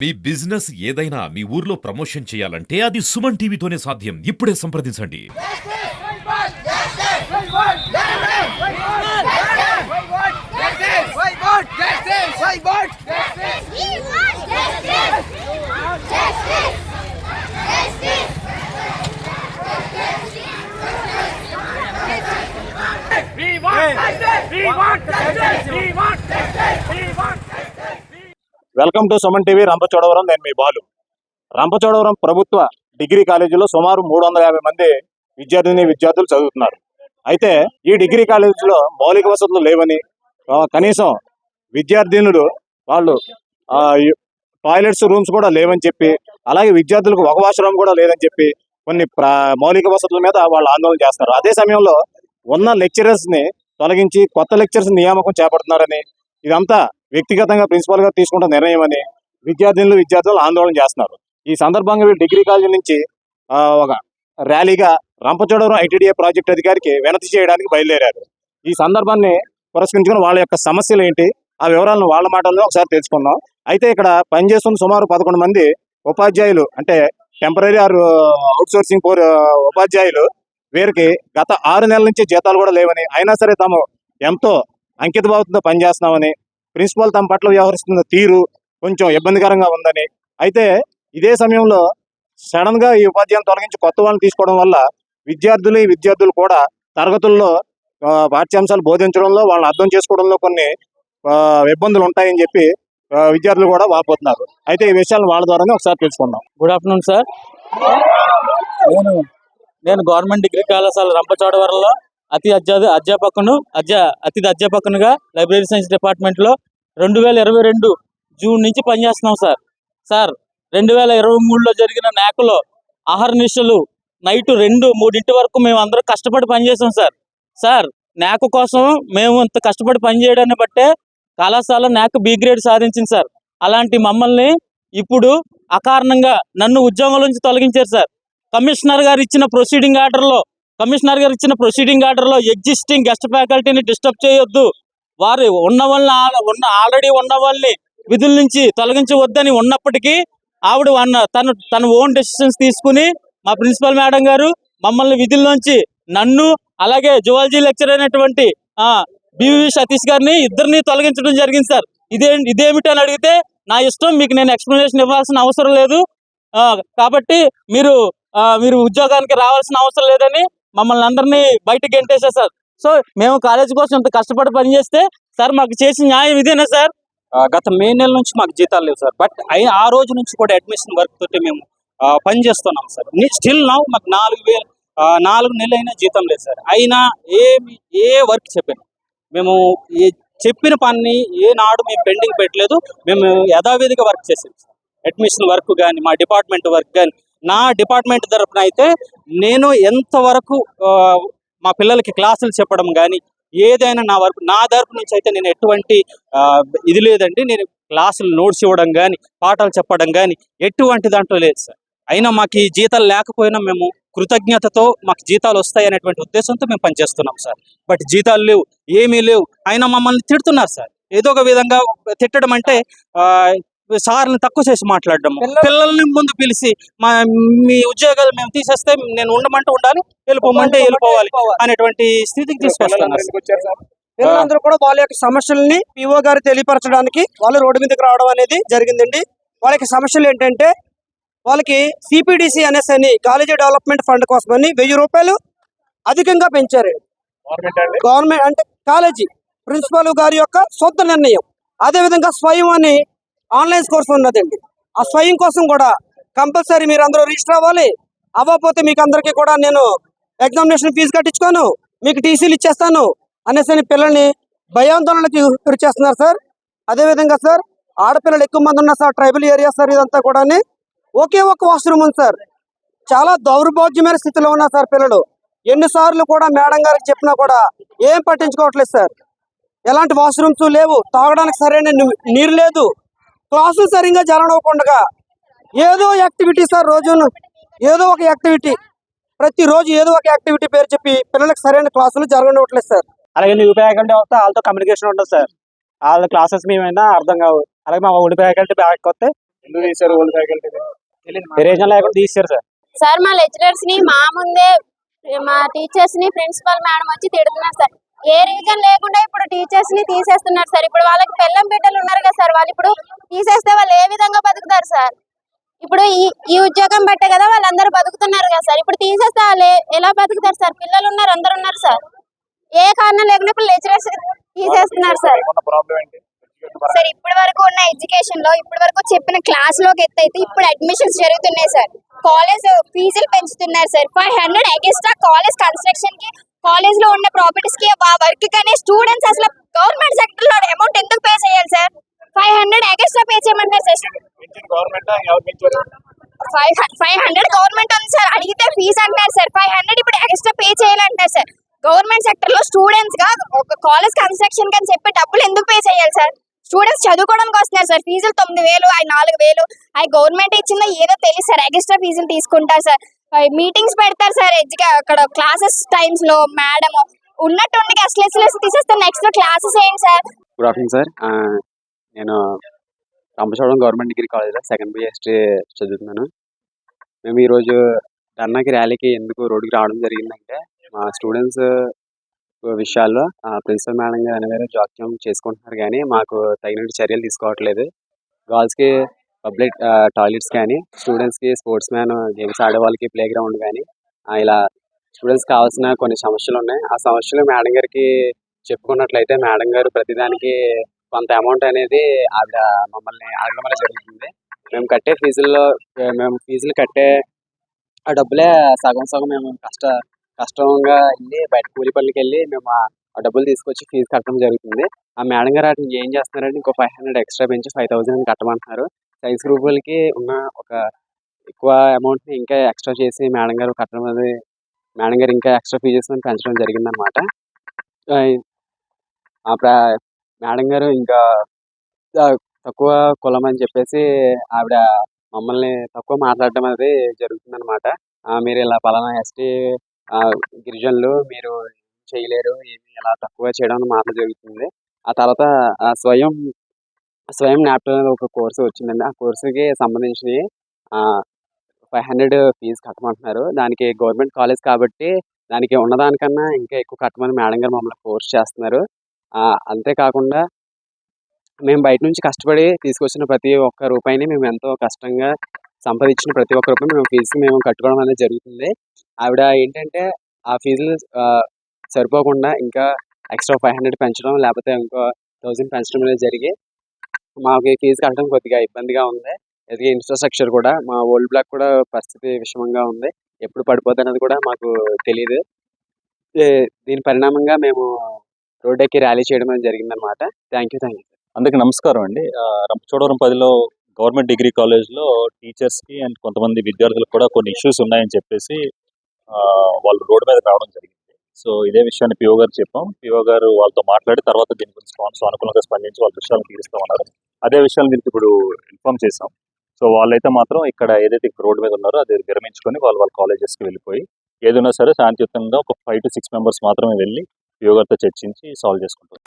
మీ business ఏదైనా మీ ఊర్లో promotion చేయాలంటే అది సుమన్ టీవీతోనే సాధ్యం. ఇప్పుడే సంప్రదించండి. Welcome to Suman TV. Rampachodavaram. నేను మీ బాలు. రంపచోడవరం ప్రభుత్వ డిగ్రీ కాలేజీలో సుమారు 350 మంది విద్యార్థులు చదువుతున్నారు. అయితే ఈ డిగ్రీ కాలేజీలో మౌలిక వసతులు లేవని, కనీసం విద్యార్థినులు వాళ్ళు టాయిలెట్స్ రూమ్స్ కూడా లేవని చెప్పి, అలాగే విద్యార్థులకు ఒక వాష్రూమ్ కూడా లేదని చెప్పి కొన్ని మౌలిక వసతుల మీద వాళ్ళు ఆందోళన చేస్తున్నారు. అదే సమయంలో ఉన్న లెక్చరర్స్ ని తొలగించి కొత్త లెక్చరర్స్ నియామకం చేపడుతున్నారని, ఇదంతా వ్యక్తిగతంగా ప్రిన్సిపల్ గారు తీసుకుంటున్న నిర్ణయం అని విద్యార్థులు ఆందోళన చేస్తున్నారు. ఈ సందర్భంగా వీళ్ళు డిగ్రీ కాలేజీ నుంచి ఒక ర్యాలీగా రంపచోడవరం ఐటీడీఏ ప్రాజెక్ట్ అధికారికి వినతి చేయడానికి బయలుదేరారు. ఈ సందర్భాన్ని పురస్కరించుకుని వాళ్ళ యొక్క సమస్యలు ఏంటి, ఆ వివరాలను వాళ్ళ మాటల్లో ఒకసారి తెలుసుకుందాం. అయితే ఇక్కడ పనిచేస్తున్న సుమారు 11 మంది ఉపాధ్యాయులు, అంటే టెంపరీ ఆర్ అవుట్సోర్సింగ్ ఉపాధ్యాయులు, వీరికి గత 6 నెలల నుంచి జీతాలు కూడా లేవని, అయినా సరే తాము ఎంతో అంకిత భావంతో పనిచేస్తున్నామని, ప్రిన్సిపల్ తమ పట్ల వ్యవహరిస్తున్న తీరు కొంచెం ఇబ్బందికరంగా ఉందని, అయితే ఇదే సమయంలో సడన్ గా ఈ ఉపాధ్యాయులను తొలగించి కొత్త వాళ్ళని తీసుకోవడం వల్ల విద్యార్థులు కూడా తరగతుల్లో పాఠ్యాంశాలు బోధించడంలో, వాళ్ళని అర్థం చేసుకోవడంలో కొన్ని ఇబ్బందులు ఉంటాయని చెప్పి విద్యార్థులు కూడా వాపోతున్నారు. అయితే ఈ విషయాలను వాళ్ళ ద్వారానే ఒకసారి తెలుసుకుందాం. Good afternoon sir. నేను గవర్నమెంట్ డిగ్రీ కళాశాల రంపచోడవరంలో అతిథి అధ్యాపకునిగా లైబ్రరీ సైన్స్ డిపార్ట్మెంట్లో 2022 జూన్ నుంచి పనిచేస్తున్నాం సార్. 2023లో జరిగిన నాకులో అహర్నిశలు నైట్ 2-3 వరకు మేము అందరం కష్టపడి పనిచేసాం సార్. నాకు కోసం మేము ఇంత కష్టపడి పనిచేయడాన్ని బట్టే కళాశాల నాకు బి గ్రేడ్ సాధించింది సార్. అలాంటి మమ్మల్ని ఇప్పుడు అకారణంగా నన్ను ఉద్యోగం నుంచి తొలగించారు సార్. కమిషనర్ గారు ఇచ్చిన ప్రొసీడింగ్ ఆర్డర్లో ఎగ్జిస్టింగ్ గెస్ట్ ఫ్యాకల్టీని డిస్టర్బ్ చేయొద్దు, వారు ఆల్రెడీ ఉన్న వాళ్ళని విధుల నుంచి తొలగించవద్దని ఉన్నప్పటికీ ఆవిడ తన ఓన్ డెసిషన్స్ తీసుకుని మా ప్రిన్సిపల్ మేడం గారు మమ్మల్ని విధుల్లోంచి నన్ను అలాగే జువాలజీ లెక్చర్ అయినటువంటి బివి సతీష్ గారిని ఇద్దరిని తొలగించడం జరిగింది సార్. ఇదేమిటి అని అడిగితే నా ఇష్టం, మీకు నేను ఎక్స్ప్లెనేషన్ ఇవ్వాల్సిన అవసరం లేదు, కాబట్టి మీరు ఉద్యోగానికి రావాల్సిన అవసరం లేదని మమ్మల్ని అందరినీ బయటకు గెంటేశారు సార్. సో మేము కాలేజీ కోసం ఇంత కష్టపడి పనిచేస్తే సార్ మాకు చేసిన న్యాయం ఇదేనా సార్? గత మే నెల నుంచి మాకు జీతాలు లేవు సార్. బట్ ఆ రోజు నుంచి కూడా అడ్మిషన్ వర్క్ తోటి మేము పనిచేస్తున్నాం సార్. స్టిల్ నౌ మాకు 4 నెలలు అయినా జీతం లేదు సార్. అయినా ఏ వర్క్ చెప్పాను, మేము చెప్పిన పని ఏనాడు మేము పెండింగ్ పెట్టలేదు. మేము యథావిధిగా వర్క్ చేసాం సార్. అడ్మిషన్ వర్క్ కానీ, మా డిపార్ట్మెంట్ వర్క్ కానీ, నా డిపార్ట్మెంట్ తరఫున అయితే నేను ఎంతవరకు మా పిల్లలకి క్లాసులు చెప్పడం కానీ ఏదైనా నా తరపు నుంచి అయితే నేను ఎటువంటి ఇది లేదండి. నేను క్లాసులు నోట్స్ ఇవ్వడం కానీ, పాఠాలు చెప్పడం కానీ ఎటువంటి దాంట్లో లేదు సార్. అయినా మాకు ఈ జీతాలు లేకపోయినా మేము కృతజ్ఞతతో మాకు జీతాలు వస్తాయి అనేటువంటి ఉద్దేశంతో మేము పనిచేస్తున్నాం సార్. బట్ జీతాలు లేవు, ఏమీ లేవు, అయినా మమ్మల్ని తిడుతున్నారు సార్. ఏదో ఒక విధంగా తిట్టడం అంటే సార్ని తక్కువ చేసి మాట్లాడడం, పిల్లల్ని ముందు పిలిచి మీ ఉద్యోగాలు మేము తీసేస్తే నేను ఉండమంటే ఉండాలి, వెళ్ళిపోమంటే వెళ్ళిపోవాలి అనేటువంటి స్థితికి తీసుకొస్తున్నారు. పిల్లలందరూ కూడా వాళ్ళ యొక్క సమస్యల్ని పిఓ గారు తెలియపరచడానికి వాళ్ళు రోడ్డు మీదకి రావడం అనేది జరిగిందండి. వాళ్ళ యొక్క సమస్యలు ఏంటంటే, వాళ్ళకి సిపిడిసి అనేసి అని కాలేజీ డెవలప్మెంట్ ఫండ్ కోసమని 1000 రూపాయలు అధికంగా పెంచారు. గవర్నమెంట్ అంటే కాలేజీ ప్రిన్సిపల్ గారి యొక్క సొంత నిర్ణయం. అదేవిధంగా స్వయం అని ఆన్లైన్ కోర్స్ ఉన్నదండి. ఆ స్వయం కోసం కూడా కంపల్సరీ మీరు అందరూ రిజిస్టర్ అవ్వకపోతే మీకు అందరికీ కూడా నేను ఎగ్జామినేషన్ ఫీజు కట్టించుకోను, మీకు టీసీలు ఇచ్చేస్తాను అనేసి పిల్లల్ని భయాందోళనకి గురి చేస్తున్నారు సార్. అదేవిధంగా సార్, ఆడపిల్లలు ఎక్కువ మంది ఉన్నారు సార్. Tribal area sir. ఇదంతా కూడా ఒకే ఒక వాష్రూమ్ ఉంది సార్. చాలా దౌర్భాగ్యమైన స్థితిలో ఉన్నారు సార్ పిల్లలు. ఎన్నిసార్లు కూడా మేడం గారికి చెప్పినా కూడా ఏం పట్టించుకోవట్లేదు సార్. ఎలాంటి వాష్రూమ్స్ లేవు, తాగడానికి సరైన నీరు లేదు, క్లాసులు సరిగ్గా జరగకుండా ఏదో యాక్టివిటీ సార్. రోజును ఏదో ఒక యాక్టివిటీ, ప్రతిరోజు ఏదో ఒక యాక్టివిటీ పేరు చెప్పి పిల్లలకు సరైన క్లాసులు జరగనివ్వట్లేదు సార్. అలాగే ఫ్యాకల్టీ వస్తే వాళ్ళతో కమ్యూనికేషన్ ఉంటుంది సార్. వాళ్ళ క్లాసెస్ మేమైనా అర్థం కావు. అలాగే మా ఫ్యాకల్టీ బ్యాక్ వస్తే ఎందుకు తీశారు ఓల్డ్ ఫ్యాకల్టీ? రీజన్ లేకుండా తీసారు సార్. సార్ మా లెక్చరర్స్ ని మా ముందే మా టీచర్స్ ని ప్రిన్సిపల్ మేడం వచ్చి తిడుతున్నారు సార్. ఏ రీజన్ లేకుండా ఇప్పుడు టీచర్స్ ని తీసేస్తున్నారు సార్. ఇప్పుడు వాళ్ళకి పెళ్ళం బిడ్డలు ఉన్నారు కదా సార్, వాళ్ళు ఇప్పుడు తీసేస్తే వాళ్ళు ఏ విధంగా బతుకుతారు సార్? ఇప్పుడు ఈ ఉద్యోగం బట్టే కదా వాళ్ళందరూ బతుకుతున్నారు కదా సార్. ఇప్పుడు తీసేస్తే వాళ్ళు ఎలా బతుకుతారు సార్? పిల్లలు ఉన్నారు, అందరు ఉన్నారు సార్. ఏ కారణం లేకుండా ఇప్పుడు లెక్చరర్స్ తీసేస్తున్నారు సార్. ప్రాబ్లం ఏంటి? సార్ ఇప్పటి వరకు ఉన్న ఎడ్యుకేషన్ లో ఇప్పటి వరకు చెప్పిన క్లాస్ లోకి ఎత్తైతే ఇప్పుడు అడ్మిషన్స్ జరుగుతున్నాయి సార్. కాలేజ్ ఫీజులు పెంచుతున్నారు సార్. 500 ఎక్స్ట్రా కాలేజ్ కన్స్ట్రక్షన్ కి, కాలేజ్ లో ఉన్న ప్రాపర్టీస్ కి, ఆ వర్క్ కానీ స్టూడెంట్స్ అసలు గవర్నమెంట్ సెక్టర్ లో అమౌంట్ ఎందుకు పే చేయాలి సార్? 500 ఎక్స్ట్రా పే చేయమంటారు సార్. గవర్నమెంట్ ఎవరు పెంచారు? 500 గవర్నమెంట్ ఉంది సార్, అడిగితే ఫీజు అంటారు సార్. 500 ఇప్పుడు ఎక్స్ట్రా పే చేయాలంటారు సార్. గవర్నమెంట్ సెక్టర్ లో స్టూడెంట్స్ గా ఒక కాలేజ్ కన్స్ట్రక్షన్ అని చెప్పి డబ్బులు ఎందుకు పే చేయాలి సార్? స్టూడెంట్స్ చదువుకోవడానికి వస్తున్నారు సార్. ఫీజులు 9,000, అవి 4,000, అవి గవర్నమెంట్ ఇచ్చిందో ఏదో తెలియదు సార్. ఎక్స్ట్రా ఫీజులు తీసుకుంటారు సార్. మీటింగ్స్ పెడతారు సార్ అక్కడ క్లాసెస్ టైమ్స్ లో. మేడం ఉన్నట్టుండి అసలు తీసేస్తే నెక్స్ట్ క్లాసెస్ ఏంటి సార్? Good afternoon sir. నేను రంపచోడవరం గవర్నమెంట్ డిగ్రీ కాలేజ్లో సెకండ్ బిఏ హిస్టరీ చదువుతున్నాను. మేము ఈరోజు ధర్నాకి ర్యాలీకి ఎందుకు రోడ్డుకి రావడం జరిగిందంటే, మా స్టూడెంట్స్ విషయాల్లో ప్రిన్సిపల్ మేడం గారు అనేవారు జోక్యం చేసుకుంటున్నారు, కానీ మాకు తగినట్టు చర్యలు తీసుకోవట్లేదు. గర్ల్స్కి పబ్లిక్ టాయిలెట్స్ కానీ, స్టూడెంట్స్కి స్పోర్ట్స్ మ్యాన్ గేమ్స్ ఆడే వాళ్ళకి ప్లే గ్రౌండ్ కానీ, ఇలా స్టూడెంట్స్ కావాల్సిన కొన్ని సమస్యలు ఉన్నాయి. ఆ సమస్యలు మేడం గారికి చెప్పుకున్నట్లయితే మేడం గారు ప్రతిదానికి కొంత అమౌంట్ అనేది ఆవిడ మమ్మల్ని అడగడం వల్ల జరుగుతుంది. మేము కట్టే ఫీజుల్లో మేము ఫీజులు కట్టే ఆ డబ్బులే సగం సగం మేము కష్టంగా వెళ్ళి బయట కూలి పనులకి వెళ్ళి మేము ఆ డబ్బులు తీసుకొచ్చి ఫీజు కట్టడం జరుగుతుంది. ఆ మేడం గారు వాటిని ఏం చేస్తున్నారంటే ఇంకో 500 ఎక్స్ట్రా పెంచి 5,000 కట్టమంటున్నారు. సైన్స్ గ్రూప్ వాళ్ళకి ఉన్న ఒక ఎక్కువ అమౌంట్ని ఇంకా ఎక్స్ట్రా చేసి మేడం గారు కట్టడం అనేది, మేడం గారు ఇంకా ఎక్స్ట్రా ఫీజెస్ పెంచడం జరిగిందనమాట. మేడం గారు ఇంకా తక్కువ కులం అని చెప్పేసి ఆవిడ మమ్మల్ని తక్కువ మాట్లాడడం అనేది జరుగుతుందన్నమాట. మీరు ఇలా పలానా ఎస్టీ గిరిజనులు మీరు చేయలేరు, ఏమి ఇలా తక్కువ చేయడం మాటలు జరుగుతుంది. ఆ తర్వాత స్వయం జ్ఞాపకం అనేది ఒక కోర్సు వచ్చిందండి. ఆ కోర్సుకి సంబంధించి 500 ఫీజు కట్టమంటున్నారు. దానికి గవర్నమెంట్ కాలేజ్ కాబట్టి దానికి ఉన్నదానికన్నా ఇంకా ఎక్కువ కట్టమని మేడం గారు మమ్మల్ని ఫోర్స్ చేస్తున్నారు. అంతేకాకుండా మేము బయట నుంచి కష్టపడి తీసుకొచ్చిన ప్రతి ఒక్క రూపాయిని మేము ఎంతో కష్టంగా సంపాదించిన ప్రతి ఒక్క రూపాయి మేము ఫీజుకి మేము కట్టుకోవడం అనేది జరుగుతుంది. ఆవిడ ఏంటంటే ఆ ఫీజులు సరిపోకుండా ఇంకా ఎక్స్ట్రా 500 పెంచడం, లేకపోతే ఇంకో 1000 పెంచడం అనేది జరిగి మాకు ఫీజు కట్టడం కొద్దిగా ఇబ్బందిగా ఉంది. అలాగే ఇన్ఫ్రాస్ట్రక్చర్ కూడా మా ఓల్డ్ బ్లాక్ కూడా పరిస్థితి విషమంగా ఉంది. ఎప్పుడు పడిపోతుంది అనేది కూడా మాకు తెలియదు. దీని పరిణామంగా మేము రోడ్డెక్కి ర్యాలీ చేయడం అనేది జరిగిందనమాట. Thank you. అందరికీ నమస్కారం అండి. రంపచోడవరం 10లో గవర్నమెంట్ డిగ్రీ కాలేజ్లో టీచర్స్కి అండ్ కొంతమంది విద్యార్థులకు కూడా కొన్ని ఇష్యూస్ ఉన్నాయని చెప్పేసి వాళ్ళు రోడ్డు మీద రావడం జరిగింది. సో ఇదే విషయాన్ని పిఓ గారు చెప్పాం. పిఓ గారు వాళ్ళతో మాట్లాడి తర్వాత దీని గురించి అనుకూలంగా స్పందించి వాళ్ళ విషయాలను తీరుస్తామన్నారు. అదే విషయాలు మీకు ఇప్పుడు ఇన్ఫార్మ్ చేసాం. సో వాళ్ళైతే మాత్రం ఇక్కడ ఏదైతే రోడ్డు మీద ఉన్నారో అది విరమించుకొని వాళ్ళ కాలేజెస్కి వెళ్ళిపోయి ఏదైనా సరే శాంతియుతంగా ఒక 5 to 6 మెంబర్స్ మాత్రమే వెళ్ళి పిఓ గారితో చర్చించి సాల్వ్ చేసుకుంటారు.